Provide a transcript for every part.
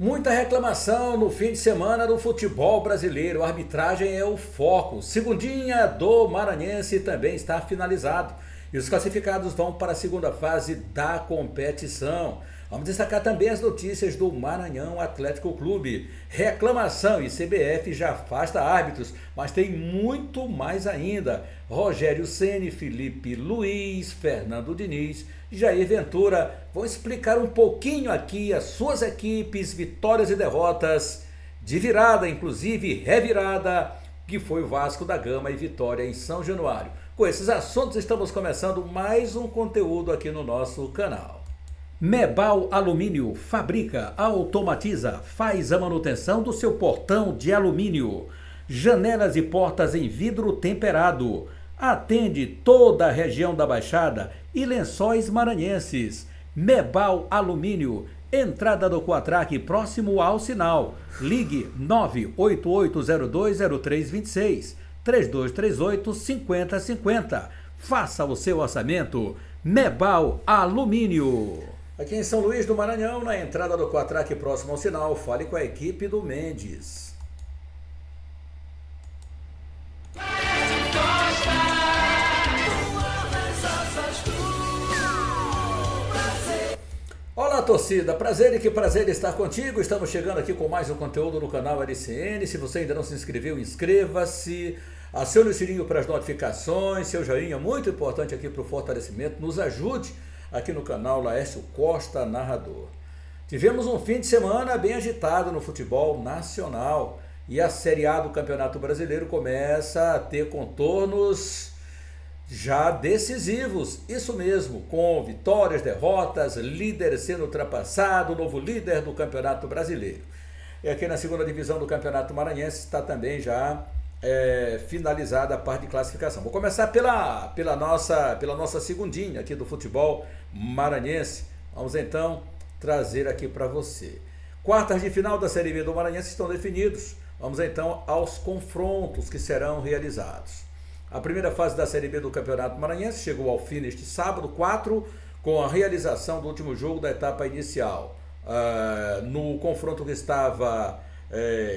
Muita reclamação no fim de semana do futebol brasileiro. A arbitragem é o foco. Segundinha do Maranhense também está finalizado. E os classificados vão para a segunda fase da competição. Vamos destacar também as notícias do Maranhão Atlético Clube. Reclamação e CBF já afasta árbitros, mas tem muito mais ainda. Rogério Ceni, Felipe Luiz, Fernando Diniz, Jair Ventura vão explicar um pouquinho aqui as suas equipes, vitórias e derrotas, de virada, inclusive revirada, que foi o Vasco da Gama e Vitória em São Januário. Com esses assuntos estamos começando mais um conteúdo aqui no nosso canal. Mebal Alumínio fabrica, automatiza, faz a manutenção do seu portão de alumínio. Janelas e portas em vidro temperado. Atende toda a região da Baixada e Lençóis Maranhenses. Mebal Alumínio, entrada do Quatraque próximo ao sinal. Ligue 988020326, 3238-5050. Faça o seu orçamento. Mebal Alumínio. Aqui em São Luís do Maranhão, na entrada do Quatraque próximo ao sinal, fale com a equipe do Mendes. Olá, torcida, prazer e que prazer estar contigo. Estamos chegando aqui com mais um conteúdo no canal LCN. Se você ainda não se inscreveu, inscreva-se, acione o sininho para as notificações, seu joinha muito importante aqui para o fortalecimento, nos ajude aqui no canal Laércio Costa Narrador. Tivemos um fim de semana bem agitado no futebol nacional e a Série A do Campeonato Brasileiro começa a ter contornos já decisivos, isso mesmo, com vitórias, derrotas, líder sendo ultrapassado, novo líder do Campeonato Brasileiro. E aqui na segunda divisão do Campeonato Maranhense está também já finalizada a parte de classificação. Vou começar pela nossa segundinha aqui do futebol maranhense. Vamos então trazer aqui para você. Quartas de final da Série B do Maranhense estão definidos. Vamos então aos confrontos que serão realizados. A primeira fase da Série B do Campeonato Maranhense chegou ao fim neste sábado 4, com a realização do último jogo da etapa inicial. No confronto que estava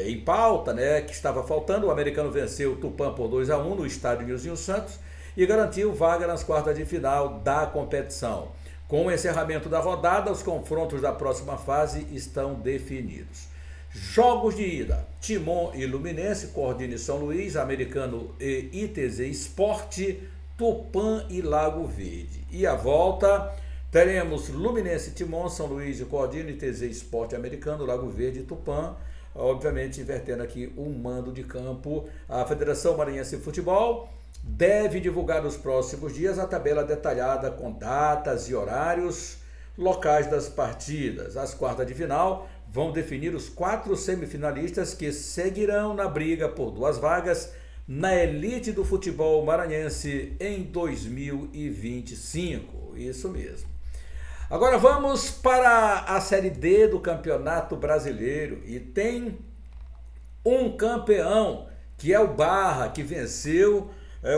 em pauta, que estava faltando, o Americano venceu o Tupã por 2-1 no estádio Nilzinho Santos e garantiu vaga nas quartas de final da competição. Com o encerramento da rodada, os confrontos da próxima fase estão definidos. Jogos de ida: Timon e Luminense, Cordini e São Luís, Americano e ITZ Esporte, Tupã e Lago Verde. E a volta, teremos Luminense, Timon, São Luís e Cordini, ITZ Esporte, Americano, Lago Verde e Tupã. Obviamente invertendo aqui o mando de campo. A Federação Maranhense de Futebol deve divulgar nos próximos dias a tabela detalhada com datas e horários, locais das partidas. As quartas de final vão definir os 4 semifinalistas que seguirão na briga por 2 vagas na elite do futebol maranhense em 2025. Isso mesmo. Agora vamos para a Série D do Campeonato Brasileiro e tem um campeão que é o Barra, que venceu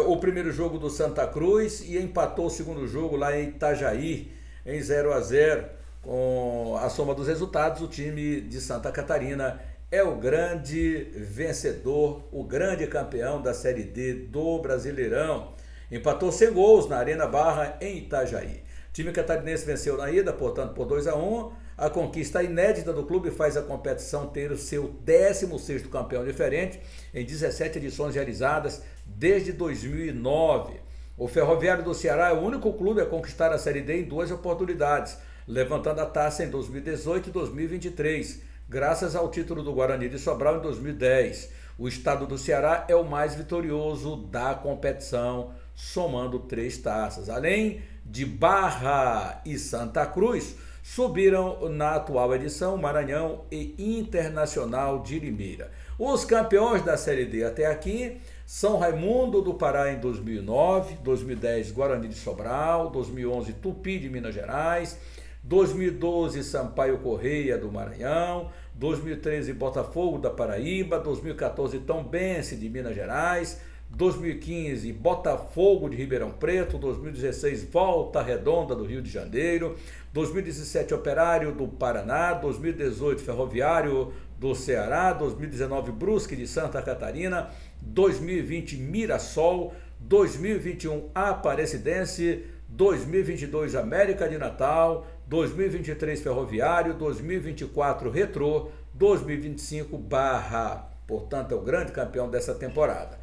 o primeiro jogo do Santa Cruz e empatou o segundo jogo lá em Itajaí em 0-0. Com a soma dos resultados, o time de Santa Catarina é o grande vencedor, o grande campeão da Série D do Brasileirão. Empatou sem gols na Arena Barra em Itajaí. O time catarinense venceu na ida, portanto, por 2-1. A conquista inédita do clube faz a competição ter o seu 16º campeão diferente em 17 edições realizadas desde 2009. O Ferroviário do Ceará é o único clube a conquistar a Série D em 2 oportunidades, levantando a taça em 2018 e 2023, graças ao título do Guarani de Sobral em 2010. O estado do Ceará é o mais vitorioso da competição, somando 3 taças. Além de Barra e Santa Cruz, subiram na atual edição Maranhão e Internacional de Limeira. Os campeões da Série D até aqui: São Raimundo do Pará em 2009, 2010 Guarani de Sobral, 2011 Tupi de Minas Gerais, 2012 Sampaio Correia do Maranhão, 2013 Botafogo da Paraíba, 2014 Tombense de Minas Gerais, 2015, Botafogo de Ribeirão Preto, 2016, Volta Redonda do Rio de Janeiro, 2017, Operário do Paraná, 2018, Ferroviário do Ceará, 2019, Brusque de Santa Catarina, 2020, Mirassol, 2021, Aparecidense, 2022, América de Natal, 2023, Ferroviário, 2024, Retrô, 2025, Barra. Portanto, é o grande campeão dessa temporada.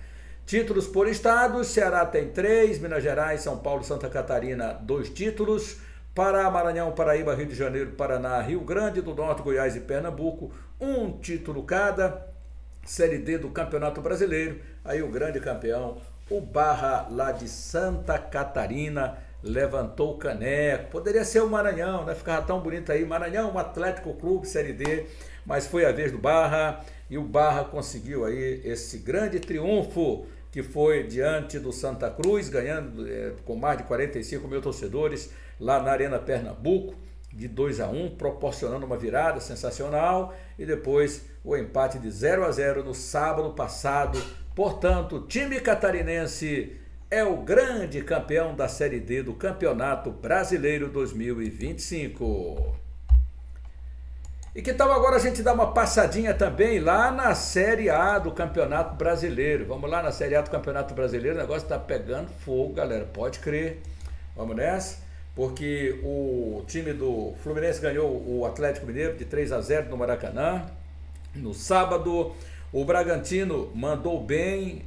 Títulos por estados: Ceará tem 3, Minas Gerais, São Paulo, Santa Catarina, 2 títulos, Pará, Maranhão, Paraíba, Rio de Janeiro, Paraná, Rio Grande do Norte, Goiás e Pernambuco, 1 título cada. Série D do Campeonato Brasileiro, aí o grande campeão, o Barra lá de Santa Catarina, levantou o caneco. Poderia ser o Maranhão, né? Ficava tão bonito aí, Maranhão, Atlético Clube, Série D, mas foi a vez do Barra, e o Barra conseguiu aí esse grande triunfo, que foi diante do Santa Cruz, ganhando com mais de 45 mil torcedores lá na Arena Pernambuco, de 2-1, proporcionando uma virada sensacional, e depois o empate de 0-0 no sábado passado. Portanto, o time catarinense é o grande campeão da Série D do Campeonato Brasileiro 2025. E que tal agora a gente dar uma passadinha também lá na Série A do Campeonato Brasileiro? Vamos lá na Série A do Campeonato Brasileiro, o negócio está pegando fogo, galera, pode crer. Vamos nessa? Porque o time do Fluminense ganhou o Atlético Mineiro de 3-0 no Maracanã. No sábado, o Bragantino mandou bem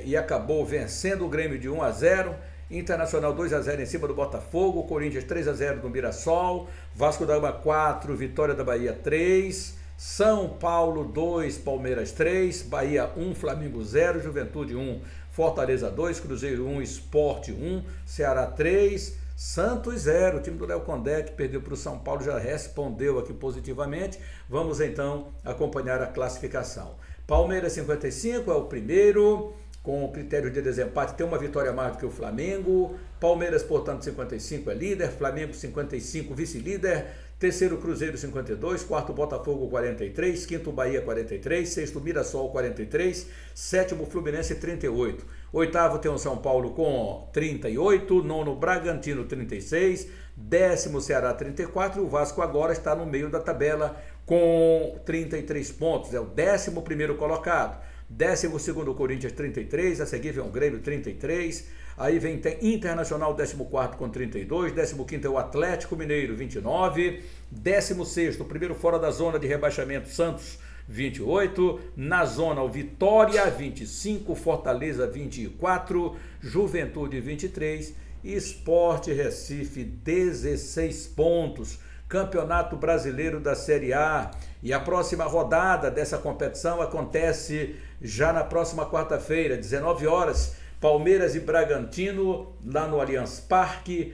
e acabou vencendo o Grêmio de 1-0. Internacional 2-0 em cima do Botafogo. Corinthians 3-0 no Mirassol. Vasco da Gama 4, Vitória da Bahia 3. São Paulo 2, Palmeiras 3. Bahia 1, Flamengo 0. Juventude 1, Fortaleza 2. Cruzeiro 1, Sport 1. Ceará 3. Santos 0, o time do Léo Condé, que perdeu para o São Paulo, já respondeu aqui positivamente. Vamos então acompanhar a classificação. Palmeiras 55 é o primeiro, com critério de desempate, tem uma vitória a mais do que o Flamengo. Palmeiras, portanto, 55 é líder, Flamengo 55, vice-líder. Terceiro, Cruzeiro 52, quarto, Botafogo 43, quinto, Bahia 43, sexto, Mirassol 43, sétimo, Fluminense 38, oitavo tem o São Paulo com 38, nono, Bragantino 36, décimo, Ceará 34, e o Vasco agora está no meio da tabela com 33 pontos, é o 11º colocado. 12º, Corinthians 33, a seguir vem o Grêmio 33, aí vem Internacional 14º com 32, 15º é o Atlético Mineiro 29, 16º, primeiro fora da zona de rebaixamento, Santos 28, na zona o Vitória 25, Fortaleza 24, Juventude 23 e Sport Recife 16 pontos. Campeonato Brasileiro da Série A, e a próxima rodada dessa competição acontece já na próxima quarta-feira, 19 horas, Palmeiras e Bragantino, lá no Allianz Parque,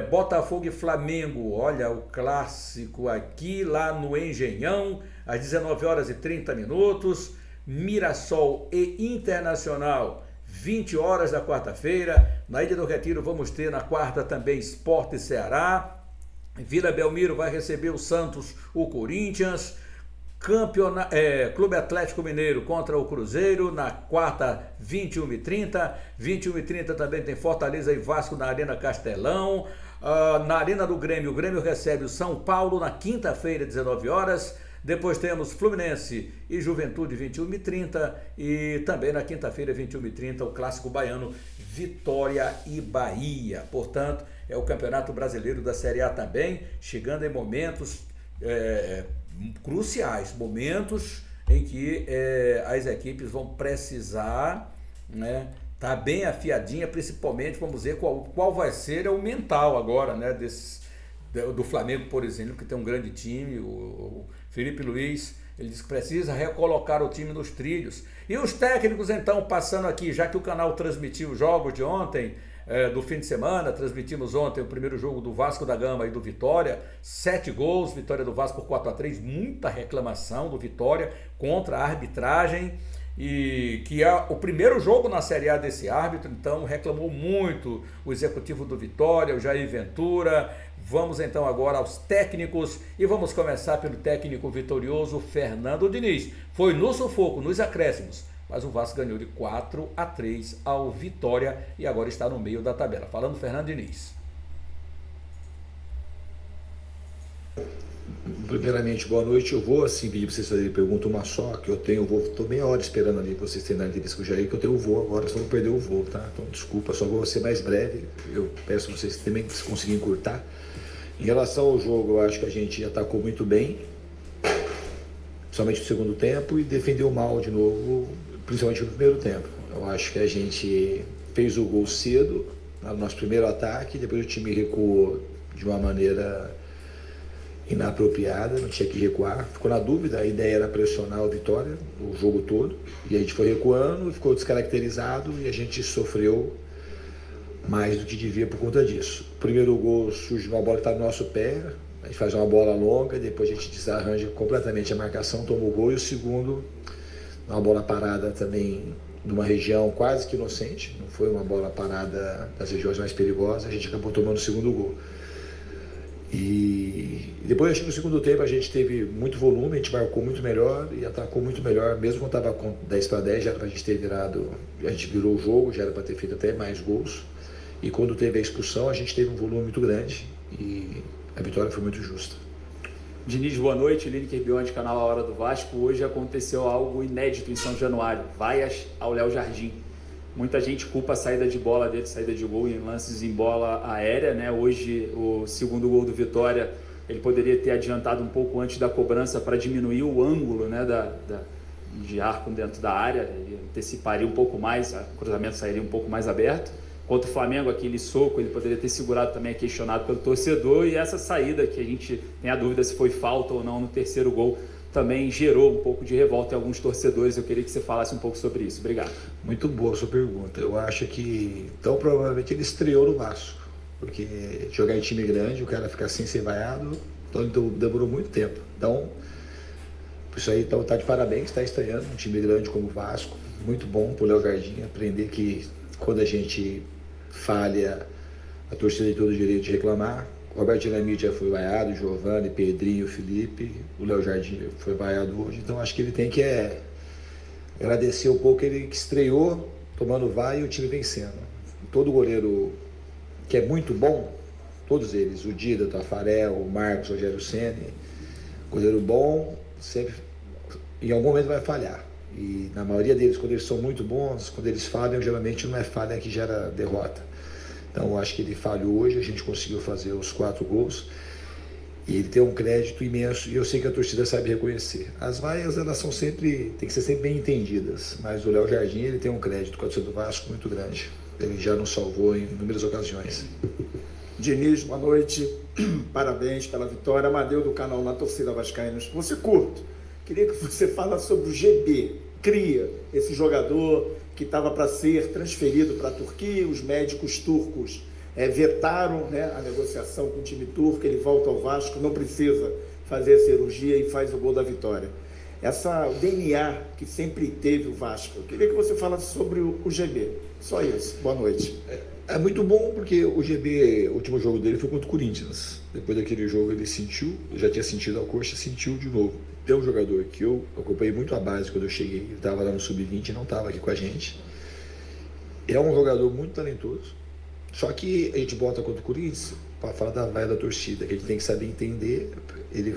Botafogo e Flamengo, olha o clássico aqui, lá no Engenhão, às 19 horas e 30 minutos, Mirassol e Internacional, 20 horas da quarta-feira, na Ilha do Retiro vamos ter na quarta também Sport e Ceará, Vila Belmiro vai receber o Santos, o Corinthians, Clube Atlético Mineiro contra o Cruzeiro, na quarta, 21h30, 21h30 também tem Fortaleza e Vasco na Arena Castelão, na Arena do Grêmio, o Grêmio recebe o São Paulo na quinta-feira, 19 horas, depois temos Fluminense e Juventude, 21h30, e também na quinta-feira, 21h30, o clássico baiano, Vitória e Bahia. Portanto, é o Campeonato Brasileiro da Série A também, chegando em momentos cruciais, momentos em que as equipes vão precisar, né, tá bem afiadinha, principalmente, vamos ver qual vai ser o mental agora, né, do Flamengo, por exemplo, que tem um grande time, o Felipe Luiz, ele diz que precisa recolocar o time nos trilhos. E os técnicos, então, passando aqui, já que o canal transmitiu os jogos de ontem, do fim de semana, transmitimos ontem o primeiro jogo do Vasco da Gama e do Vitória, 7 gols, vitória do Vasco por 4-3, muita reclamação do Vitória contra a arbitragem, e que é o primeiro jogo na Série A desse árbitro, então reclamou muito o executivo do Vitória, o Jair Ventura. Vamos então agora aos técnicos e vamos começar pelo técnico vitorioso Fernando Diniz. Foi no sufoco, nos acréscimos, mas o Vasco ganhou de 4-3 ao Vitória e agora está no meio da tabela. Falando Fernando Diniz. Primeiramente, boa noite. Eu vou assim pedir para vocês fazerem pergunta uma só, que eu tenho o voo, estou meia hora esperando ali para vocês terem a entrevista com o Jair, que eu tenho o voo agora, senão eu vou perder o voo, tá? Então, desculpa, só vou ser mais breve. Eu peço a vocês também se conseguirem encurtar. Em relação ao jogo, eu acho que a gente atacou muito bem, somente no segundo tempo, e defendeu mal de novo, principalmente no primeiro tempo. Eu acho que a gente fez o gol cedo, no nosso primeiro ataque, depois o time recuou de uma maneira inapropriada, não tinha que recuar, ficou na dúvida, a ideia era pressionar o Vitória o jogo todo, e a gente foi recuando, ficou descaracterizado e a gente sofreu mais do que devia por conta disso. O primeiro gol surge uma bola que está no nosso pé, a gente faz uma bola longa, depois a gente desarranja completamente a marcação, toma o gol, e o segundo, uma bola parada também numa região quase que inocente, não foi uma bola parada das regiões mais perigosas, a gente acabou tomando o segundo gol. E depois, acho que no segundo tempo a gente teve muito volume, a gente marcou muito melhor e atacou muito melhor, mesmo quando estava com 10-10, já era para a gente ter virado, a gente virou o jogo, já era para ter feito até mais gols. E quando teve a expulsão, a gente teve um volume muito grande e a vitória foi muito justa. Diniz, boa noite, Lineker Bionde, canal A Hora do Vasco. Hoje aconteceu algo inédito em São Januário, vaias ao Léo Jardim. Muita gente culpa a saída de bola dele, saída de gol em lances em bola aérea, né? Hoje, o segundo gol do Vitória, ele poderia ter adiantado um pouco antes da cobrança para diminuir o ângulo, né, de arco dentro da área, ele anteciparia um pouco mais, o cruzamento sairia um pouco mais aberto. Contra o Flamengo, aquele soco, ele poderia ter segurado também, é questionado pelo torcedor, e essa saída, que a gente tem a dúvida se foi falta ou não no terceiro gol, também gerou um pouco de revolta em alguns torcedores. Eu queria que você falasse um pouco sobre isso. Obrigado. Muito boa a sua pergunta. Eu acho que, então, provavelmente ele estreou no Vasco, porque jogar em time grande, o cara ficar sem ser vaiado, então demorou muito tempo. Então, isso aí então, tá de parabéns, está estreando um time grande como o Vasco. Muito bom para o Léo Jardim aprender que quando a gente falha, a torcida tem todo o direito de reclamar. O Roberto Dinamite já foi vaiado, o Giovani, Pedrinho, Felipe, o Léo Jardim foi vaiado hoje, então acho que ele tem que agradecer um pouco ele que estreou tomando vai e o time vencendo. Todo goleiro que é muito bom, todos eles, o Dida, o Tafarel, o Marcos, o Rogério Ceni, goleiro bom, sempre em algum momento vai falhar. E na maioria deles, quando eles são muito bons, quando eles falham, geralmente não é falha que gera derrota. Então, eu acho que ele falhou hoje, a gente conseguiu fazer os 4 gols e ele tem um crédito imenso e eu sei que a torcida sabe reconhecer. As vaias, elas são sempre, tem que ser sempre bem entendidas, mas o Léo Jardim, ele tem um crédito com a torcida do Vasco muito grande. Ele já nos salvou em inúmeras ocasiões. Diniz, boa noite, parabéns pela vitória. Amadeu do canal Na Torcida Vascaína. Você curto, queria que você falasse sobre o GB, Cria, esse jogador que estava para ser transferido para a Turquia. Os médicos turcos vetaram, né, a negociação com o time turco, ele volta ao Vasco, não precisa fazer a cirurgia e faz o gol da vitória. O DNA que sempre teve o Vasco, eu queria que você falasse sobre o GB, só isso, boa noite. É muito bom porque o GB, o último jogo dele foi contra o Corinthians. Depois daquele jogo ele sentiu, já tinha sentido a coxa, sentiu de novo. Tem um jogador que eu acompanhei muito a base quando eu cheguei, ele estava lá no Sub-20 e não estava aqui com a gente. É um jogador muito talentoso, só que a gente bota contra o Corinthians para falar da vaia da torcida, que a gente tem que saber entender.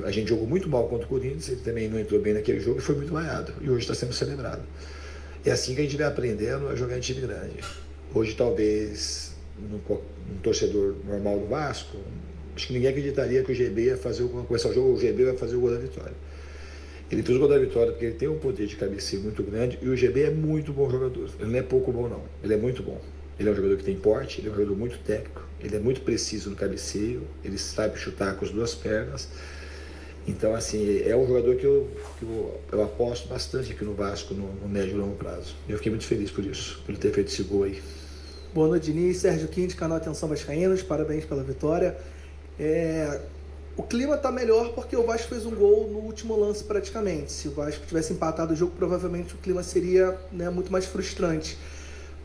A gente jogou muito mal contra o Corinthians, ele também não entrou bem naquele jogo e foi muito vaiado. E hoje está sendo celebrado. É assim que a gente vai aprendendo a jogar em time grande. Hoje, talvez, um torcedor normal do Vasco, acho que ninguém acreditaria que o GB ia começar o jogo, o GB vai fazer o gol da vitória. Ele fez o gol da vitória porque ele tem um poder de cabeceio muito grande e o GB é muito bom jogador. Ele não é pouco bom, não. Ele é muito bom. Ele é um jogador que tem porte, ele é um jogador muito técnico, ele é muito preciso no cabeceio, ele sabe chutar com as duas pernas. Então, assim, é um jogador que eu aposto bastante aqui no Vasco no médio e longo prazo. Eu fiquei muito feliz por isso, por ele ter feito esse gol aí. Boa noite, Diniz. Sérgio Quinte, canal Atenção Vascaínos. Parabéns pela vitória. O clima está melhor porque o Vasco fez um gol no último lance praticamente. Se o Vasco tivesse empatado o jogo, provavelmente o clima seria, né, muito mais frustrante.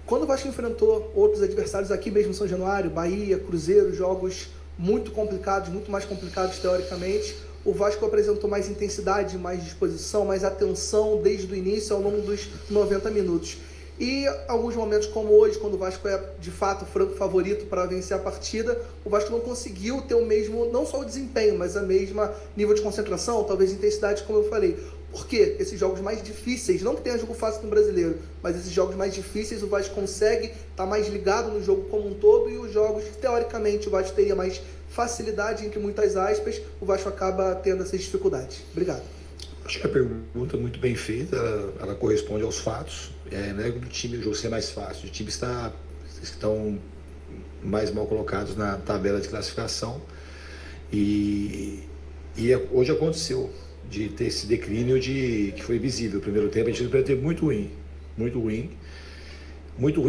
Quando o Vasco enfrentou outros adversários aqui mesmo em São Januário, Bahia, Cruzeiro, jogos muito complicados, muito mais complicados teoricamente, o Vasco apresentou mais intensidade, mais disposição, mais atenção desde o início ao longo dos 90 minutos. E alguns momentos como hoje, quando o Vasco é de fato o franco favorito para vencer a partida, o Vasco não conseguiu ter o mesmo, não só o desempenho, mas a mesma nível de concentração, talvez intensidade, como eu falei. Por quê? Esses jogos mais difíceis, não que tenha jogo fácil no Brasileiro, mas esses jogos mais difíceis o Vasco consegue estar mais ligado no jogo como um todo, e os jogos que teoricamente o Vasco teria mais facilidade, entre muitas aspas, o Vasco acaba tendo essas dificuldades. Obrigado. Acho que a pergunta é muito bem feita, ela corresponde aos fatos. Não é do time o jogo ser mais fácil, os times estão mais mal colocados na tabela de classificação, e hoje aconteceu de ter esse declínio que foi visível. O primeiro tempo a gente teve muito ruim mesmo, muito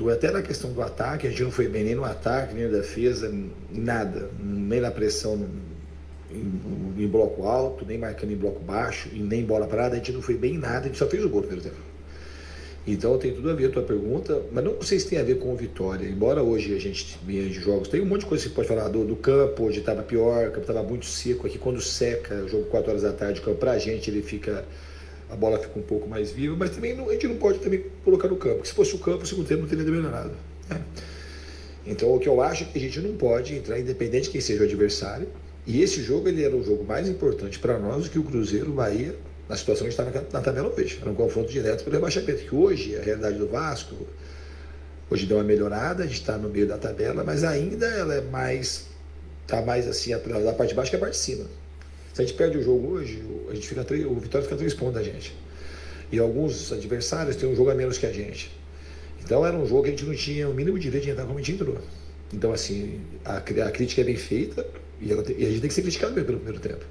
ruim. Até na questão do ataque, a gente não foi bem nem no ataque, nem na defesa, nada, nem na pressão em bloco alto, nem marcando em bloco baixo, e nem bola parada, a gente não foi bem em nada, a gente só fez o gol no primeiro tempo. Então tem tudo a ver a tua pergunta, mas não sei se tem a ver com Vitória, embora hoje a gente venha de jogos, tem um monte de coisa que você pode falar do campo, hoje estava pior, o campo estava muito seco, aqui quando seca, o jogo 4 horas da tarde, o campo pra gente a bola fica um pouco mais viva, mas também a gente não pode também colocar no campo, porque se fosse o campo, o segundo tempo não teria melhorado, né? Então o que eu acho é que a gente não pode entrar, independente de quem seja o adversário, e esse jogo ele era o jogo mais importante para nós do que o Cruzeiro, o Bahia, na situação que a gente está na tabela hoje. Era um confronto direto pelo rebaixamento, que hoje, a realidade do Vasco, hoje deu uma melhorada, a gente está no meio da tabela, mas ainda ela está mais assim, da parte de baixo que a parte de cima. Se a gente perde o jogo hoje, o Vitória fica 3 pontos da gente. E alguns adversários têm um jogo a menos que a gente. Então era um jogo que a gente não tinha o mínimo direito de entrar como a gente entrou. Então assim, a crítica é bem feita, e a gente tem que ser criticado pelo primeiro tempo.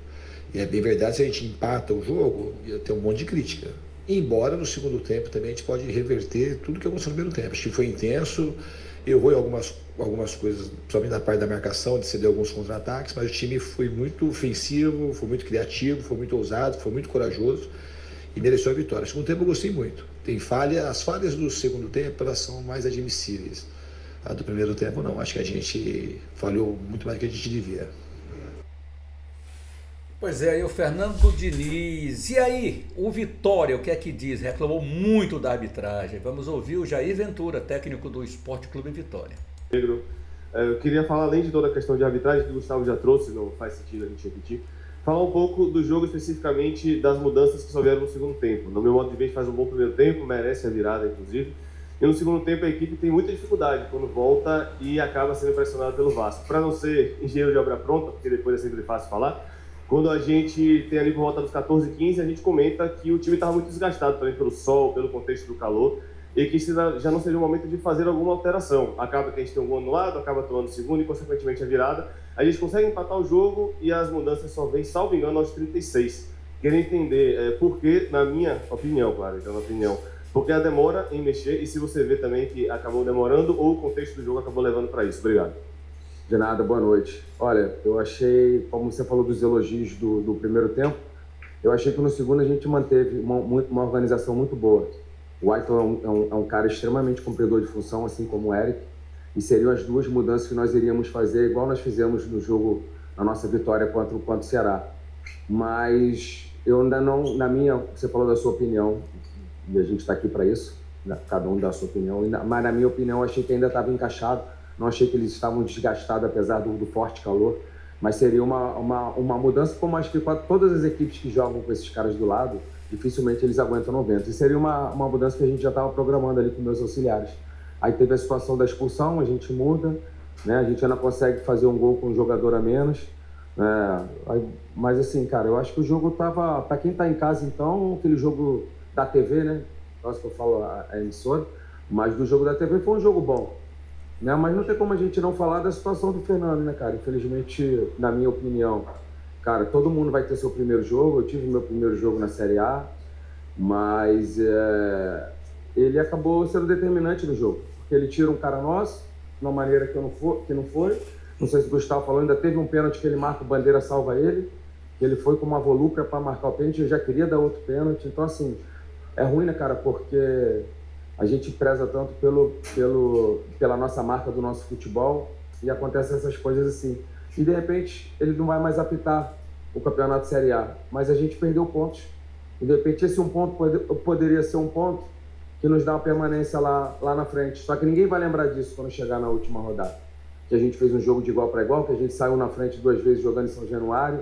E é bem verdade, se a gente empata o jogo, ia ter um monte de crítica. Embora no segundo tempo também a gente pode reverter tudo que aconteceu no primeiro tempo. Acho que foi intenso, errou em algumas coisas, principalmente na parte da marcação, de ceder alguns contra-ataques, mas o time foi muito ofensivo, foi muito criativo, foi muito ousado, foi muito corajoso e mereceu a vitória. No segundo tempo eu gostei muito. As falhas do segundo tempo elas são mais admissíveis. A do primeiro tempo não, acho que a gente falhou muito mais do que a gente devia. Pois é, aí o Fernando Diniz. E aí, o Vitória, o que é que diz? Reclamou muito da arbitragem. Vamos ouvir o Jair Ventura, técnico do Esporte Clube Vitória. Pedro, eu queria falar, além de toda a questão de arbitragem que o Gustavo já trouxe, não faz sentido a gente repetir, falar um pouco do jogo, especificamente das mudanças que só vieram no segundo tempo. No meu modo de ver, faz um bom primeiro tempo, merece a virada, inclusive. E no segundo tempo a equipe tem muita dificuldade quando volta e acaba sendo pressionada pelo Vasco. Para não ser engenheiro de obra pronta, porque depois é sempre fácil falar, quando a gente tem ali por volta dos 14, 15, a gente comenta que o time estava muito desgastado também pelo sol, pelo contexto do calor, e que já não seria o momento de fazer alguma alteração. Acaba que a gente tem um gol anulado, acaba tomando o segundo e, consequentemente, a virada. A gente consegue empatar o jogo e as mudanças só vêm, salvo engano, aos 36. Queria entender por que, na minha opinião, claro, então na opinião, porque a demora em mexer e se você vê também que acabou demorando ou o contexto do jogo acabou levando para isso. Obrigado. De nada, boa noite. Olha, eu achei, como você falou dos elogios do primeiro tempo, eu achei que no segundo a gente manteve uma organização muito boa. O Ayrton é um cara extremamente cumpridor de função, assim como o Eric, e seriam as duas mudanças que nós iríamos fazer, igual nós fizemos no jogo, na nossa vitória contra o Ceará. Mas eu ainda não, você falou da sua opinião, e a gente está aqui para isso, cada um dá a sua opinião, mas na minha opinião eu achei que ainda estava encaixado, não achei que eles estavam desgastados apesar do forte calor, mas seria uma mudança, como acho que todas as equipes que jogam com esses caras do lado, dificilmente eles aguentam 90. E seria uma mudança que a gente já estava programando ali com meus auxiliares. Aí teve a situação da expulsão, a gente muda, né? A gente ainda consegue fazer um gol com um jogador a menos. Mas assim, cara, eu acho que o jogo tava, para quem tá em casa então, aquele jogo da TV, né? Nossa, que eu falo a emissora, mas do jogo da TV foi um jogo bom, né? Mas não tem como a gente não falar da situação do Fernando, né, cara? Infelizmente, na minha opinião, cara, todo mundo vai ter seu primeiro jogo. Eu tive meu primeiro jogo na Série A, mas ele acabou sendo determinante no jogo, porque ele tira um cara nosso, de uma maneira que não foi. Não sei se o Gustavo falou, ainda teve um pênalti que ele marca, o Bandeira salva ele, que ele foi com uma volúpia para marcar o pênalti, eu já queria dar outro pênalti. Então, assim, é ruim, né, cara, porque a gente preza tanto pela nossa marca do nosso futebol e acontecem essas coisas assim. E, de repente, ele não vai mais apitar o Campeonato Série A, mas a gente perdeu pontos. E de repente esse um ponto poderia ser um ponto que nos dá uma permanência lá na frente. Só que ninguém vai lembrar disso quando chegar na última rodada. Que a gente fez um jogo de igual para igual, que a gente saiu na frente 2 vezes jogando em São Januário,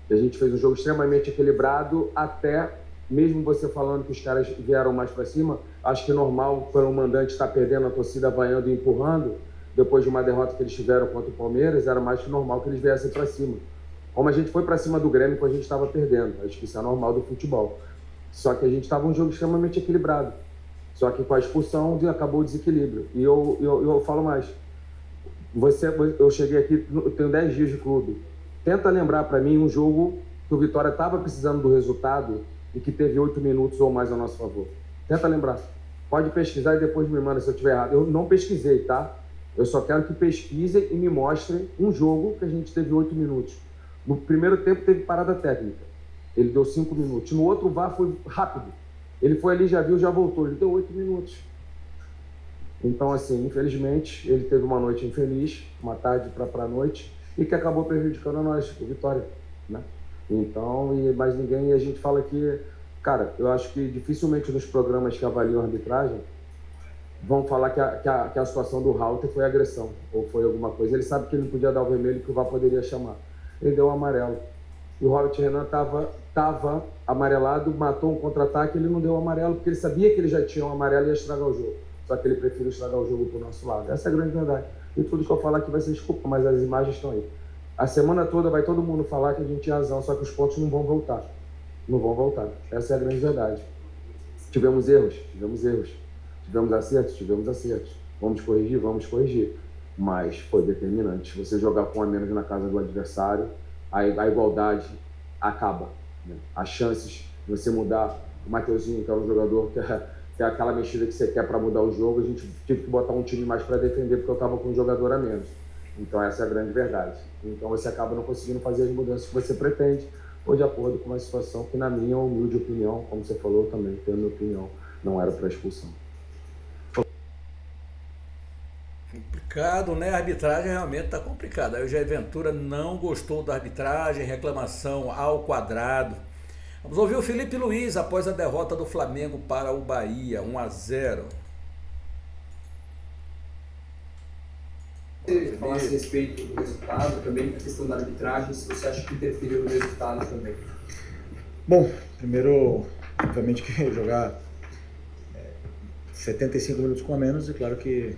que a gente fez um jogo extremamente equilibrado, até mesmo você falando que os caras vieram mais para cima, acho que normal para o mandante estar perdendo, a torcida vaiando e empurrando, depois de uma derrota que eles tiveram contra o Palmeiras, era mais que normal que eles viessem para cima. Como a gente foi para cima do Grêmio quando a gente estava perdendo, acho que isso é normal do futebol. Só que a gente estava um jogo extremamente equilibrado. Só que com a expulsão acabou o desequilíbrio. E eu falo mais. Eu cheguei aqui, eu tenho 10 dias de clube. Tenta lembrar para mim um jogo que o Vitória estava precisando do resultado e que teve 8 minutos ou mais a nosso favor. Tenta lembrar. Pode pesquisar e depois me manda se eu estiver errado. Eu não pesquisei, tá? Eu só quero que pesquisem e me mostrem um jogo que a gente teve 8 minutos. No primeiro tempo teve parada técnica. Ele deu 5 minutos. No outro, o VAR foi rápido. Ele foi ali, já viu, já voltou. Ele deu 8 minutos. Então, assim, infelizmente, ele teve uma noite infeliz, uma tarde para a noite, e que acabou prejudicando a nós, o Vitória, né? Então, mais ninguém, e a gente fala que, cara, eu acho que dificilmente nos programas que avaliam a arbitragem vão falar que a situação do Halter foi agressão, ou foi alguma coisa. Ele sabe que ele não podia dar o vermelho, que o VAR poderia chamar. Ele deu o amarelo. E o Robert Renan estava amarelado, matou um contra-ataque, ele não deu o amarelo, porque ele sabia que ele já tinha um amarelo e ia estragar o jogo. Só que ele preferiu estragar o jogo pro nosso lado. Essa é a grande verdade. E tudo que eu falar aqui vai ser desculpa, mas as imagens estão aí. A semana toda vai todo mundo falar que a gente tinha razão, só que os pontos não vão voltar. Não vão voltar. Essa é a grande verdade. Tivemos erros. Tivemos acertos. Vamos corrigir. Mas foi determinante. Você jogar com um a menos na casa do adversário, a igualdade acaba, né? As chances de você mudar o Mateuzinho, que é um jogador que é aquela mexida que você quer para mudar o jogo, a gente tive que botar um time mais para defender porque eu estava com um jogador a menos. Então essa é a grande verdade. Então você acaba não conseguindo fazer as mudanças que você pretende, ou de acordo com uma situação que, na minha humilde opinião, como você falou também, tendo minha opinião, não era para expulsão. Complicado, né? A arbitragem realmente está complicada. Aí o Jair Ventura não gostou da arbitragem, reclamação ao quadrado. Vamos ouvir o Felipe Luiz após a derrota do Flamengo para o Bahia, 1-0. Você falasse a respeito do resultado, também a questão da arbitragem, se você acha que interferiu no resultado também. Bom, primeiro, obviamente que jogar 75 minutos com a menos, é claro que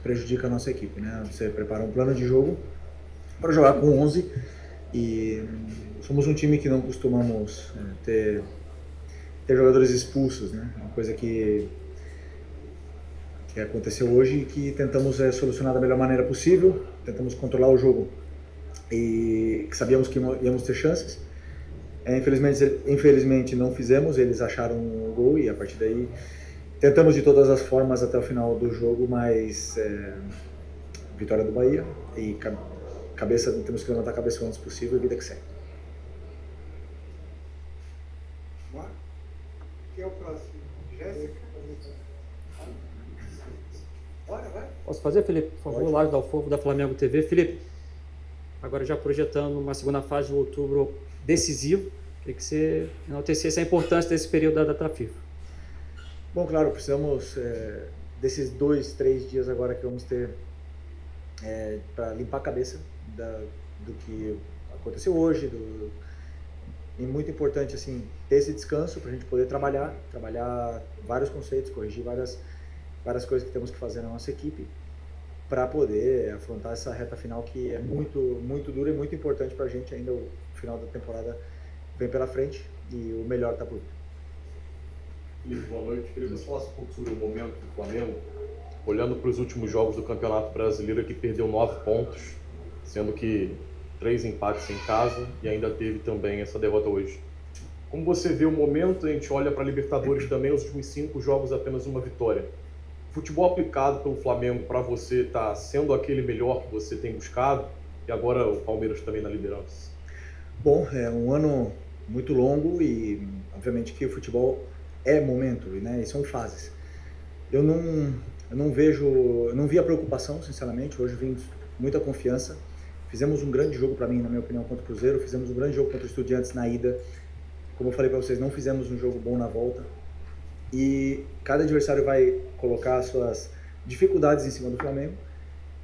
prejudica a nossa equipe, né? Você prepara um plano de jogo para jogar com 11 e somos um time que não costumamos ter jogadores expulsos, né? Uma coisa que aconteceu hoje e que tentamos solucionar da melhor maneira possível, tentamos controlar o jogo e que sabíamos que íamos ter chances. Infelizmente não fizemos, eles acharam o gol e a partir daí tentamos de todas as formas até o final do jogo, mas vitória do Bahia e temos que levantar a cabeça o antes possível e vida que segue. Quem é o próximo? Jéssica? Bora, vai. Posso fazer, Felipe? Por favor, Lázaro Dalfogo, da Flamengo TV. Felipe, agora já projetando uma segunda fase de outubro decisivo, queria que você enaltecesse a importância desse período da data FIFA. Bom, claro, precisamos desses 2-3 dias agora que vamos ter para limpar a cabeça do que aconteceu hoje. E muito importante assim, ter esse descanso para a gente poder trabalhar vários conceitos, corrigir várias coisas que temos que fazer na nossa equipe para poder afrontar essa reta final que é muito, muito dura e muito importante para a gente. Ainda o final da temporada vem pela frente e o melhor está por vir. Boa noite. Queria que você falasse um pouco sobre o momento do Flamengo, olhando para os últimos jogos do Campeonato Brasileiro, que perdeu 9 pontos, sendo que 3 empates em casa e ainda teve também essa derrota hoje. Como você vê o momento, a gente olha para a Libertadores também, os últimos 5 jogos apenas uma vitória. Futebol aplicado pelo Flamengo para você está sendo aquele melhor que você tem buscado e agora o Palmeiras também na liderança? Bom, é um ano muito longo e obviamente que o futebol é momento, né? E são fases. Eu não vi a preocupação, sinceramente. Hoje vim muita confiança fizemos um grande jogo para mim, na minha opinião, contra o Cruzeiro, fizemos um grande jogo contra o Estudiantes na ida. Como eu falei para vocês, não fizemos um jogo bom na volta. E cada adversário vai colocar suas dificuldades em cima do Flamengo.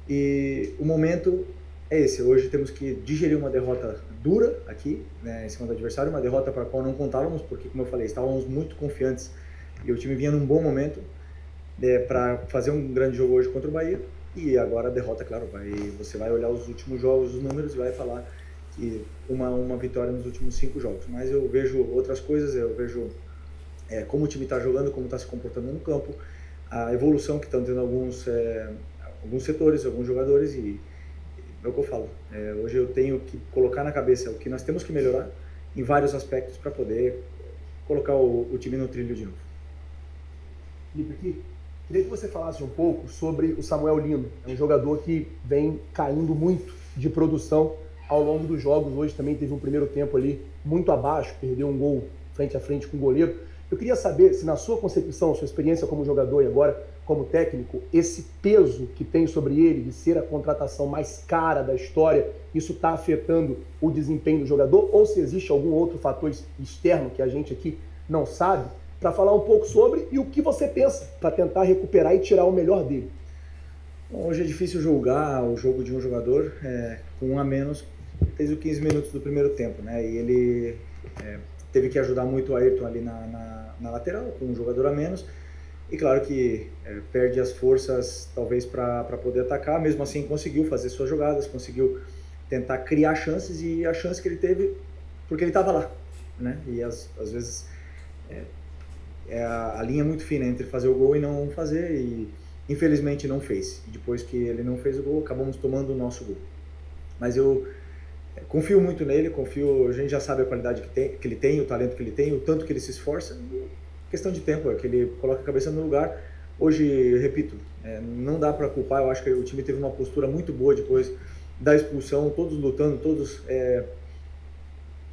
E o momento é esse. Hoje temos que digerir uma derrota dura aqui, né, em cima do adversário, uma derrota para a qual não contávamos, porque, como eu falei, estávamos muito confiantes e o time vinha num bom momento para fazer um grande jogo hoje contra o Bahia. E agora a derrota, claro, você vai olhar os últimos jogos, os números, e vai falar que uma vitória nos últimos 5 jogos. Mas eu vejo outras coisas, eu vejo como o time está jogando, como está se comportando no campo, a evolução que estão tendo alguns setores, alguns jogadores, e é o que eu falo. Hoje eu tenho que colocar na cabeça o que nós temos que melhorar em vários aspectos para poder colocar o time no trilho de novo. Felipe, aqui, queria que você falasse um pouco sobre o Samuel Lino. É um jogador que vem caindo muito de produção ao longo dos jogos. Hoje também teve um primeiro tempo ali muito abaixo, perdeu um gol frente a frente com o goleiro. Eu queria saber se, na sua concepção, sua experiência como jogador e agora como técnico, esse peso que tem sobre ele de ser a contratação mais cara da história, isso está afetando o desempenho do jogador, ou se existe algum outro fator externo que a gente aqui não sabe, para falar um pouco sobre e o que você pensa para tentar recuperar e tirar o melhor dele. Bom, hoje é difícil julgar o jogo de um jogador com 1 a menos desde os 15 minutos do primeiro tempo, né? E ele teve que ajudar muito o Ayrton ali na lateral, com um jogador a menos. E claro que perde as forças talvez para poder atacar, mesmo assim conseguiu fazer suas jogadas, conseguiu tentar criar chances, e a chance que ele teve porque ele estava lá, né? E às vezes a linha é muito fina entre fazer o gol e não fazer, e infelizmente não fez. E depois que ele não fez o gol, acabamos tomando o nosso gol. Mas eu confio muito nele, a gente já sabe a qualidade que ele tem, o talento que ele tem, o tanto que ele se esforça. Questão de tempo, que ele coloca a cabeça no lugar. Hoje, eu repito, não dá para culpar. Eu acho que o time teve uma postura muito boa depois da expulsão, todos lutando, todos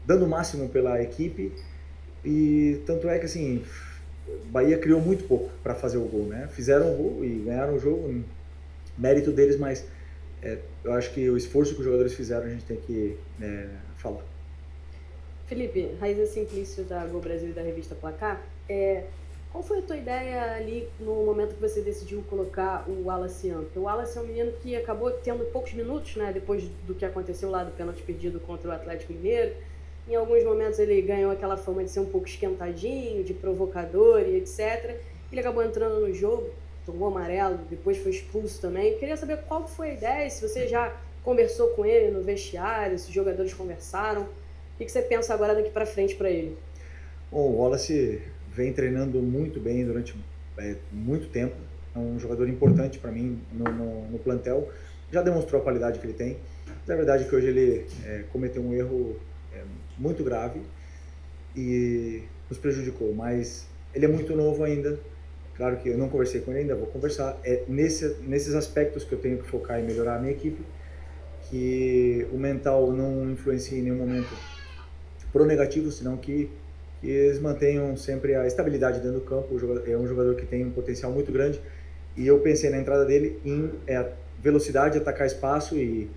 dando o máximo pela equipe. E tanto é que assim, Bahia criou muito pouco para fazer o gol, né? Fizeram o gol e ganharam o jogo, mérito deles, mas eu acho que o esforço que os jogadores fizeram a gente tem que falar. Felipe, Raíza Simplício da Gol Brasil e da revista Placar, qual foi a tua ideia ali no momento que você decidiu colocar o Wallace Ian? Porque o Wallace é um menino que acabou tendo poucos minutos, né, depois do que aconteceu lá do pênalti perdido contra o Atlético Mineiro. Em alguns momentos ele ganhou aquela fama de ser um pouco esquentadinho, de provocador e etc. Ele acabou entrando no jogo, tomou amarelo, depois foi expulso também. Eu queria saber qual foi a ideia, se você já conversou com ele no vestiário, se os jogadores conversaram. O que você pensa agora daqui para frente para ele? Bom, o Wallace vem treinando muito bem durante muito tempo. É um jogador importante para mim no plantel. Já demonstrou a qualidade que ele tem. Mas é verdade que hoje ele cometeu um erro muito grave e nos prejudicou. Mas ele é muito novo ainda. Claro que eu não conversei com ele ainda, vou conversar. Nesses aspectos que eu tenho que focar em melhorar a minha equipe, que o mental não influencia em nenhum momento pro negativo, senão que eles mantenham sempre a estabilidade dentro do campo. É um jogador que tem um potencial muito grande, e eu pensei na entrada dele em velocidade, atacar espaço e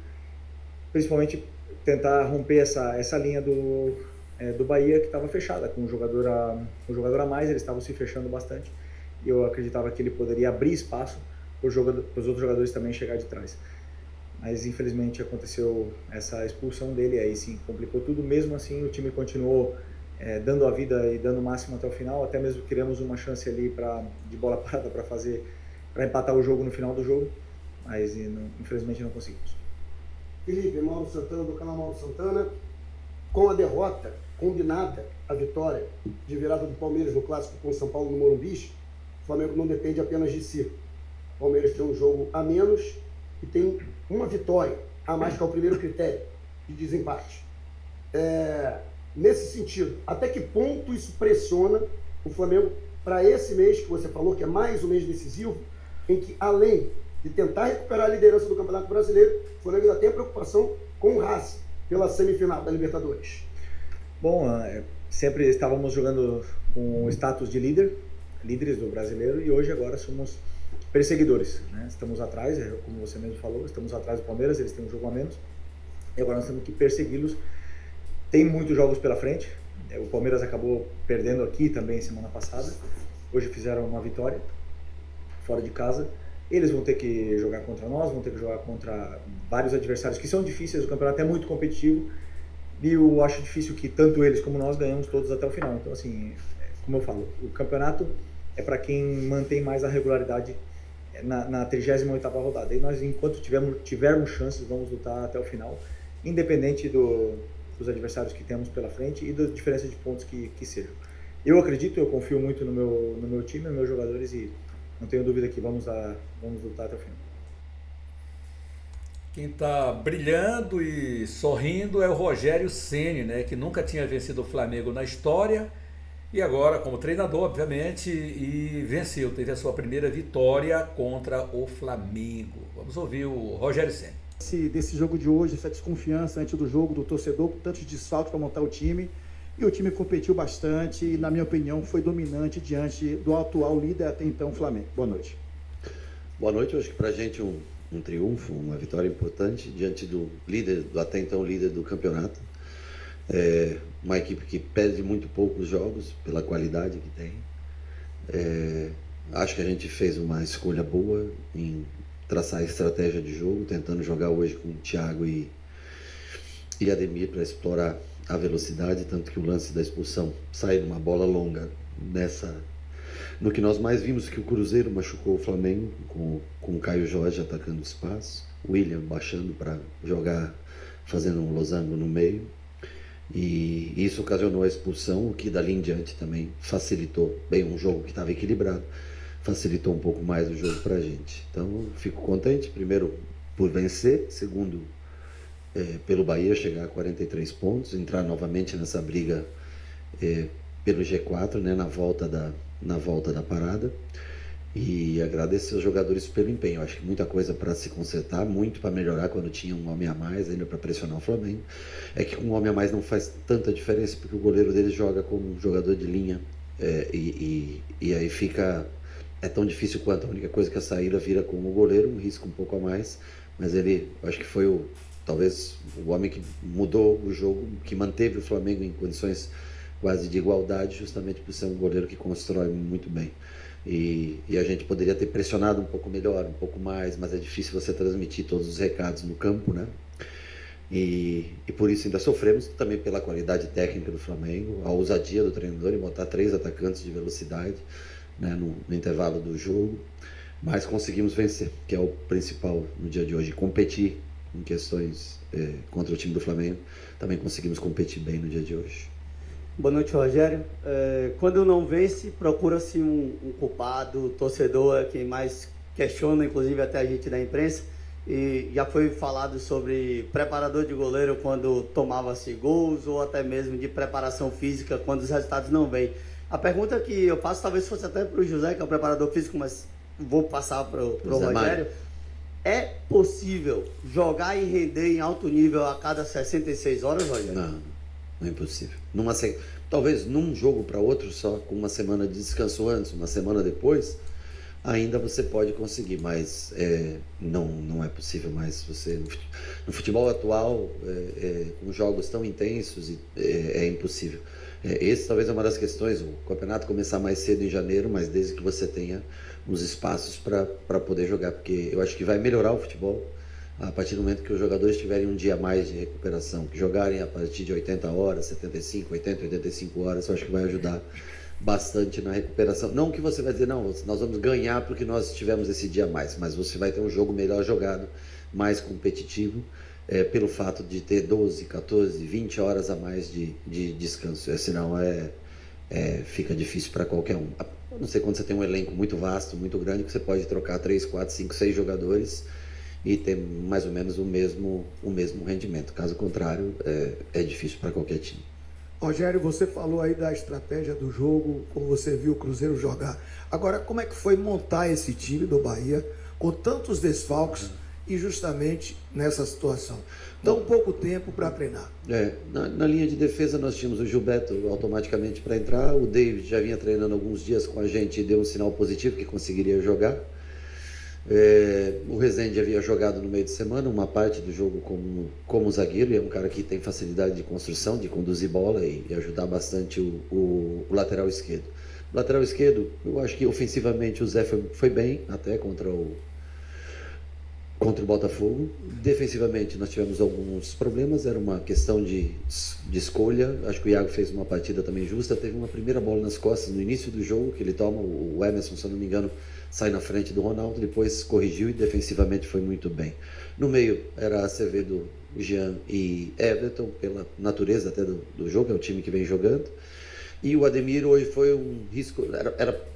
principalmente tentar romper essa linha do Bahia, que estava fechada, com um jogador a mais. Eles estavam se fechando bastante, e eu acreditava que ele poderia abrir espaço para os outros jogadores também chegar de trás. Mas infelizmente aconteceu essa expulsão dele, aí sim complicou tudo. Mesmo assim o time continuou dando a vida e dando o máximo até o final. Até mesmo criamos uma chance ali de bola parada para empatar o jogo no final do jogo, mas infelizmente não conseguimos. Felipe, Mauro Santana do canal Mauro Santana. Com a derrota combinada, a vitória de virada do Palmeiras no clássico com o São Paulo no Morumbi, o Flamengo não depende apenas de si. O Palmeiras tem um jogo a menos e tem uma vitória a mais, que é o primeiro critério de desempate. Nesse sentido, até que ponto isso pressiona o Flamengo para esse mês que você falou, que é mais um mês decisivo, em que, além de tentar recuperar a liderança do Campeonato Brasileiro, o Flamengo ainda tem a preocupação com o Racing pela semifinal da Libertadores? Bom, sempre estávamos jogando com o status de líderes do Brasileiro, e hoje agora somos perseguidores, né? Estamos atrás, como você mesmo falou, estamos atrás do Palmeiras, eles têm um jogo a menos, e agora nós temos que persegui-los. Tem muitos jogos pela frente, o Palmeiras acabou perdendo aqui também semana passada, hoje fizeram uma vitória fora de casa. Eles vão ter que jogar contra nós, vão ter que jogar contra vários adversários que são difíceis, o campeonato é muito competitivo e eu acho difícil que tanto eles como nós ganhamos todos até o final. Então, assim, como eu falo, o campeonato é para quem mantém mais a regularidade na 38ª rodada. E nós, enquanto tivermos chances, vamos lutar até o final, independente dos adversários que temos pela frente e da diferença de pontos que sejam. Eu acredito, eu confio muito no meu time, nos meus jogadores e não tenho dúvida que vamos lutar até o final. Quem está brilhando e sorrindo é o Rogério Ceni, né, que nunca tinha vencido o Flamengo na história e agora como treinador, obviamente, e venceu, teve a sua primeira vitória contra o Flamengo. Vamos ouvir o Rogério Ceni. Desse jogo de hoje, essa desconfiança antes do jogo do torcedor, com tantos desfalques para montar o time, e o time competiu bastante e, na minha opinião, foi dominante diante do atual líder até então, Flamengo. Boa noite. Boa noite. Eu acho que para a gente um triunfo, uma vitória importante diante do líder, do até então líder do campeonato. Uma equipe que perde muito poucos jogos pela qualidade que tem. Acho que a gente fez uma escolha boa em traçar a estratégia de jogo, tentando jogar hoje com o Thiago e Ademir para explorar a velocidade, tanto que o lance da expulsão saiu numa bola longa no que nós mais vimos, que o Cruzeiro machucou o Flamengo com o Caio Jorge atacando o espaço, o William baixando para jogar, fazendo um losango no meio, e isso ocasionou a expulsão, o que dali em diante também facilitou bem um jogo que estava equilibrado, facilitou um pouco mais o jogo para a gente. Então fico contente, primeiro por vencer, segundo pelo Bahia chegar a 43 pontos, entrar novamente nessa briga pelo G4, né, na volta da parada, e agradecer aos jogadores pelo empenho. Acho que muita coisa para se consertar, muito para melhorar quando tinha um homem a mais ainda para pressionar o Flamengo. É que com um homem a mais não faz tanta diferença, porque o goleiro deles joga como um jogador de linha, e aí é tão difícil quanto. A única coisa que a saída vira com o goleiro, um risco um pouco a mais, mas ele, acho que foi talvez o homem que mudou o jogo, que manteve o Flamengo em condições quase de igualdade, justamente por ser um goleiro que constrói muito bem. E a gente poderia ter pressionado um pouco melhor, um pouco mais, mas é difícil você transmitir todos os recados no campo, né? E por isso ainda sofremos, também pela qualidade técnica do Flamengo, a ousadia do treinador em botar 3 atacantes de velocidade, né, no intervalo do jogo, mas conseguimos vencer, que é o principal no dia de hoje. Competir em questões contra o time do Flamengo, também conseguimos competir bem no dia de hoje. Boa noite, Rogério. Quando não vence, procura-se um culpado, torcedor, quem mais questiona, inclusive até a gente da imprensa, e já foi falado sobre preparador de goleiro quando tomava-se gols, ou até mesmo de preparação física quando os resultados não vêm. A pergunta que eu faço talvez fosse até para o José, que é o preparador físico, mas vou passar para o Rogério. É possível jogar e render em alto nível a cada 66 horas, Rogério? Não é impossível. Talvez num jogo para outro, só com uma semana de descanso antes, uma semana depois, ainda você pode conseguir, mas não é possível mais. No futebol atual, com jogos tão intensos, é impossível. Esse talvez é uma das questões, o campeonato começar mais cedo em janeiro, mas desde que você tenha uns espaços para poder jogar, porque eu acho que vai melhorar o futebol a partir do momento que os jogadores tiverem um dia a mais de recuperação, que jogarem a partir de 80 horas, 75, 80, 85 horas, eu acho que vai ajudar bastante na recuperação. Não que você vai dizer, não, nós vamos ganhar porque nós tivemos esse dia a mais, mas você vai ter um jogo melhor jogado, mais competitivo, pelo fato de ter 12, 14, 20 horas a mais de descanso. Senão fica difícil para qualquer um. A não ser quando você tem um elenco muito vasto, muito grande, que você pode trocar 3, 4, 5, 6 jogadores e ter mais ou menos o mesmo rendimento. Caso contrário, é difícil para qualquer time. Rogério, você falou aí da estratégia do jogo, como você viu o Cruzeiro jogar. Agora, como é que foi montar esse time do Bahia com tantos desfalques e justamente nessa situação? Tão pouco tempo para treinar. Na linha de defesa nós tínhamos o Gilberto automaticamente para entrar, o David já vinha treinando alguns dias com a gente e deu um sinal positivo que conseguiria jogar. O Rezende havia jogado no meio de semana uma parte do jogo como zagueiro, e é um cara que tem facilidade de construção, de conduzir bola e ajudar bastante o lateral esquerdo. O lateral esquerdo, eu acho que ofensivamente o Zé foi bem até contra o Botafogo. Defensivamente nós tivemos alguns problemas, era uma questão de escolha. Acho que o Iago fez uma partida também justa, teve uma primeira bola nas costas no início do jogo que ele toma, o Emerson, se eu não me engano, sai na frente do Ronaldo, depois corrigiu e defensivamente foi muito bem. No meio era Acevedo, Jean e Everton, pela natureza até do jogo, é o time que vem jogando. E o Ademir hoje foi um risco,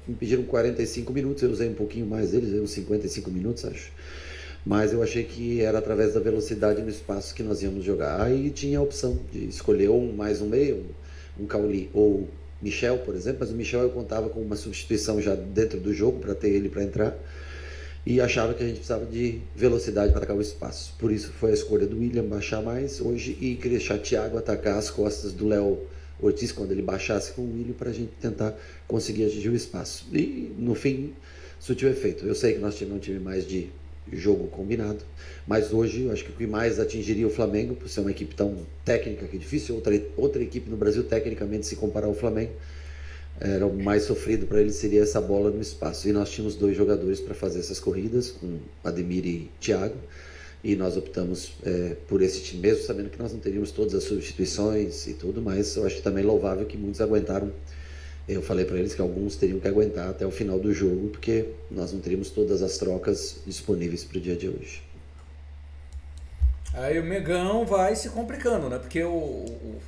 me pediram 45 minutos, eu usei um pouquinho mais deles, uns 55 minutos acho. Mas eu achei que era através da velocidade no espaço que nós íamos jogar. Aí tinha a opção de escolher ou mais um meio, um Cauli ou Michel, por exemplo, mas o Michel eu contava com uma substituição já dentro do jogo para ter ele para entrar e achava que a gente precisava de velocidade para atacar o espaço. Por isso foi a escolha do William baixar mais hoje e deixar Thiago atacar as costas do Léo Ortiz quando ele baixasse com o William para a gente tentar conseguir atingir o espaço. E no fim surtiu efeito. Eu sei que nós tivemos um time mais de jogo combinado, mas hoje eu acho que o que mais atingiria o Flamengo, por ser uma equipe tão técnica que é difícil outra equipe no Brasil tecnicamente se comparar ao Flamengo, era o mais sofrido para ele seria essa bola no espaço, e nós tínhamos 2 jogadores para fazer essas corridas, com Ademir e Thiago, e nós optamos por esse time, mesmo sabendo que nós não teríamos todas as substituições e tudo, mas eu acho que também louvável que muitos aguentaram. Eu falei para eles que alguns teriam que aguentar até o final do jogo, porque nós não teríamos todas as trocas disponíveis para o dia de hoje. Aí o Mengão vai se complicando, né? Porque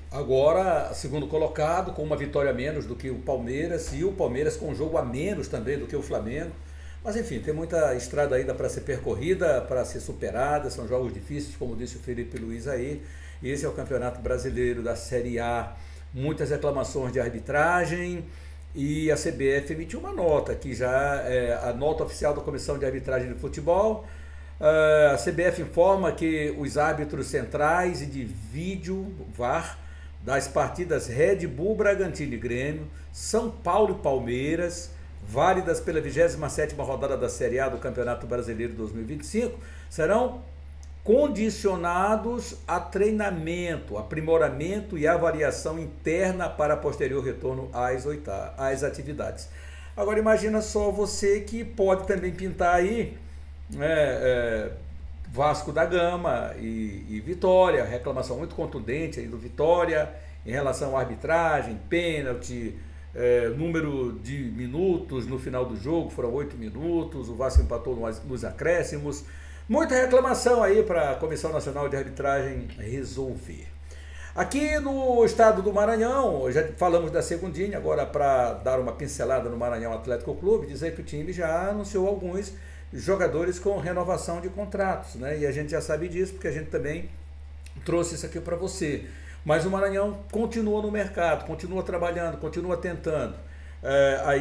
agora, segundo colocado, com uma vitória a menos do que o Palmeiras, e o Palmeiras com um jogo a menos também do que o Flamengo. Mas enfim, tem muita estrada ainda para ser percorrida, para ser superada, são jogos difíceis, como disse o Felipe Luiz aí. E esse é o Campeonato Brasileiro da Série A. Muitas reclamações de arbitragem, e a CBF emitiu uma nota, que já é a nota oficial da Comissão de Arbitragem de Futebol. A CBF informa que os árbitros centrais e de vídeo VAR das partidas Red Bull, Bragantino e Grêmio, São Paulo e Palmeiras, válidas pela 27ª rodada da Série A do Campeonato Brasileiro 2025, serão condicionados a treinamento, aprimoramento e avaliação interna para posterior retorno às atividades. Agora imagina só você que pode também pintar aí Vasco da Gama e Vitória, reclamação muito contundente aí do Vitória em relação à arbitragem, pênalti, número de minutos no final do jogo, foram 8 minutos, o Vasco empatou nos acréscimos. Muita reclamação aí para a Comissão Nacional de Arbitragem resolver. Aqui no estado do Maranhão, já falamos da segundinha, agora para dar uma pincelada no Maranhão Atlético Clube, dizer que o time já anunciou alguns jogadores com renovação de contratos, né? E a gente já sabe disso, porque a gente também trouxe isso aqui para você. Mas o Maranhão continua no mercado, continua trabalhando, continua tentando.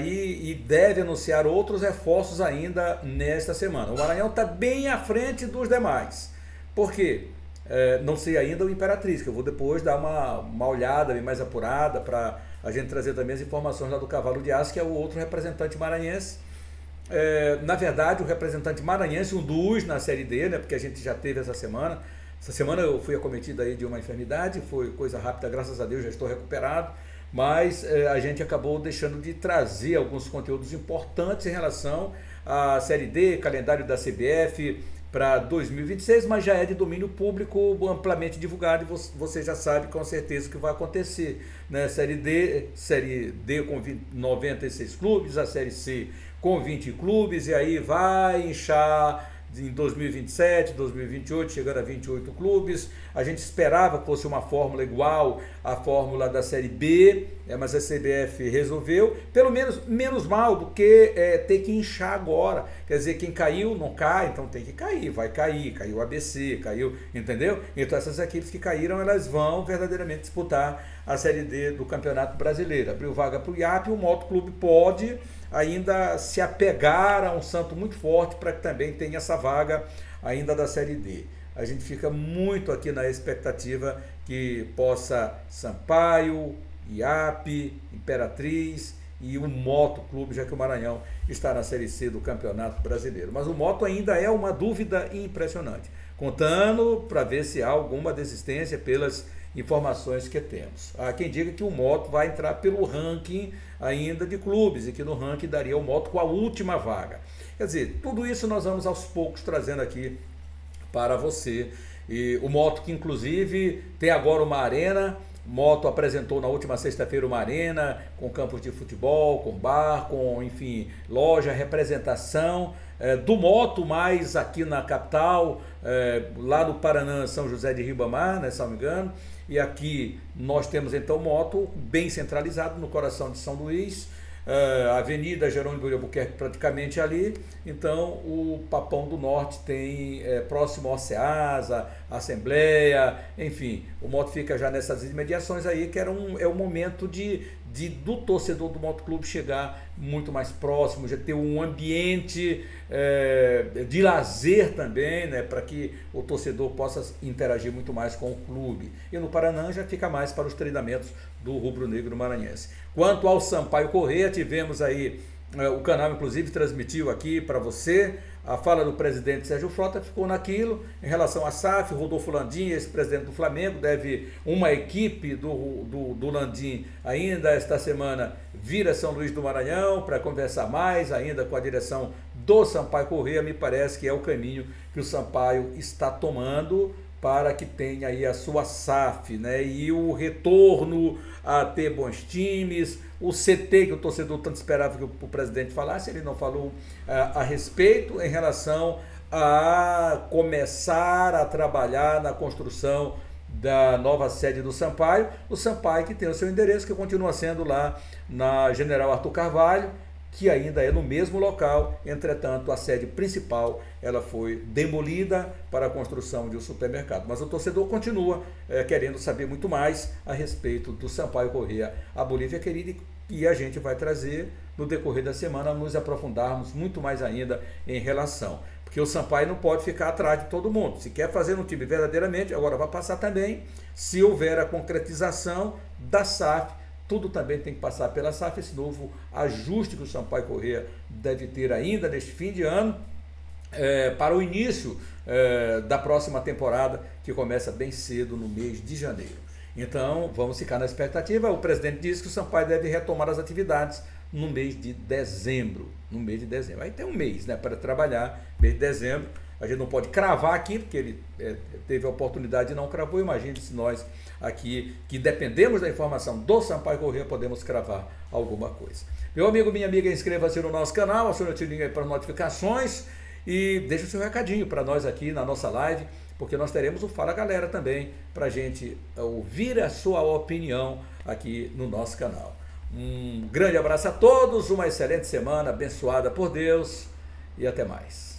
E deve anunciar outros reforços ainda nesta semana. O Maranhão está bem à frente dos demais. Por quê? Não sei ainda o Imperatriz, que eu vou depois dar uma olhada bem mais apurada para a gente trazer também as informações lá do Cavalo de Aço, que é o outro representante maranhense. Na verdade, o representante maranhense, um dos na Série D, né, porque a gente já teve essa semana. Essa semana eu fui acometido aí de uma enfermidade, foi coisa rápida, graças a Deus, já estou recuperado. Mas a gente acabou deixando de trazer alguns conteúdos importantes em relação à Série D, calendário da CBF para 2026, mas já é de domínio público, amplamente divulgado, e você já sabe com certeza o que vai acontecer, né? Série D com 96 clubes, a Série C com 20 clubes, e aí vai inchar em 2027, 2028, chegando a 28 clubes. A gente esperava que fosse uma fórmula igual à fórmula da Série B, mas a CBF resolveu, pelo menos mal do que ter que inchar agora. Quer dizer, quem caiu não cai, então tem que cair, vai cair, caiu o ABC, caiu, entendeu? Então essas equipes que caíram, elas vão verdadeiramente disputar a Série D do Campeonato Brasileiro. Abriu vaga para o IAP, o Moto Clube pode ainda se apegar a um santo muito forte para que também tenha essa vaga ainda da Série D. A gente fica muito aqui na expectativa que possa Sampaio, IAP, Imperatriz e o Moto Clube, já que o Maranhão está na Série C do Campeonato Brasileiro. Mas o Moto ainda é uma dúvida impressionante, contando para ver se há alguma desistência pelas informações que temos. Há quem diga que o Moto vai entrar pelo ranking ainda de clubes e que no ranking daria o Moto com a última vaga. Quer dizer, tudo isso nós vamos aos poucos trazendo aqui para você. E o Moto, que inclusive tem agora uma arena. Moto apresentou na última sexta-feira uma arena com campos de futebol, com bar, com, enfim, loja, representação do Moto, mais aqui na capital, lá do Paraná, São José de Ribamar, né, se não me engano. E aqui nós temos então Moto bem centralizado no coração de São Luís, a Avenida Jerônimo de Albuquerque praticamente ali. Então o Papão do Norte tem próximo ao Ceasa, Assembleia, enfim, o Moto fica já nessas imediações aí, que é o momento do torcedor do Moto Clube chegar muito mais próximo, já ter um ambiente de lazer também, né, para que o torcedor possa interagir muito mais com o clube. E no Paraná já fica mais para os treinamentos do rubro-negro maranhense. Quanto ao Sampaio Corrêa, tivemos aí, o canal inclusive transmitiu aqui para você, a fala do presidente Sérgio Frota ficou naquilo, em relação a SAF, Rodolfo Landim, ex-presidente do Flamengo, deve uma equipe do Landim ainda esta semana vir a São Luís do Maranhão para conversar mais ainda com a direção do Sampaio Corrêa. Me parece que é o caminho que o Sampaio está tomando para que tenha aí a sua SAF, né? E o retorno a ter bons times, o CT que o torcedor tanto esperava que o presidente falasse, ele não falou a respeito, em relação a começar a trabalhar na construção da nova sede do Sampaio, o Sampaio que tem o seu endereço, que continua sendo lá na General Arthur Carvalho, que ainda é no mesmo local. Entretanto, a sede principal ela foi demolida para a construção de um supermercado. Mas o torcedor continua querendo saber muito mais a respeito do Sampaio Corrêa, a Bolívia querida, e a gente vai trazer no decorrer da semana, nos aprofundarmos muito mais ainda em relação. Porque o Sampaio não pode ficar atrás de todo mundo. Se quer fazer um time verdadeiramente, agora vai passar também, se houver a concretização da SAF, tudo também tem que passar pela SAF, esse novo ajuste que o Sampaio Corrêa deve ter ainda neste fim de ano, para o início da próxima temporada, que começa bem cedo no mês de janeiro. Então, vamos ficar na expectativa. O presidente disse que o Sampaio deve retomar as atividades no mês de dezembro. Aí tem um mês, né, para trabalhar, mês de dezembro. A gente não pode cravar aqui, porque ele teve a oportunidade e não cravou. Imagine se nós aqui, que dependemos da informação do Sampaio Corrêa, podemos cravar alguma coisa. Meu amigo, minha amiga, inscreva-se no nosso canal, acione o sininho aí para notificações e deixe o seu recadinho para nós aqui na nossa live, porque nós teremos o Fala Galera também, para a gente ouvir a sua opinião aqui no nosso canal. Um grande abraço a todos, uma excelente semana, abençoada por Deus, e até mais.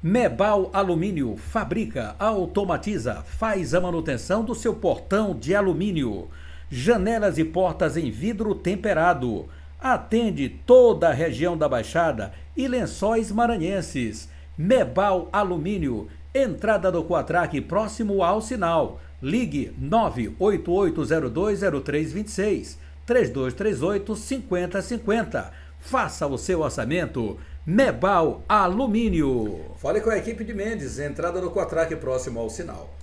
Mebal Alumínio fabrica, automatiza, faz a manutenção do seu portão de alumínio. Janelas e portas em vidro temperado. Atende toda a região da Baixada e Lençóis Maranhenses. Mebal Alumínio, entrada do Quatraque próximo ao sinal. Ligue 988020326, 3238-5050. Faça o seu orçamento. Mebal Alumínio. Fale com a equipe de Mendes, entrada do Quatraque próximo ao sinal.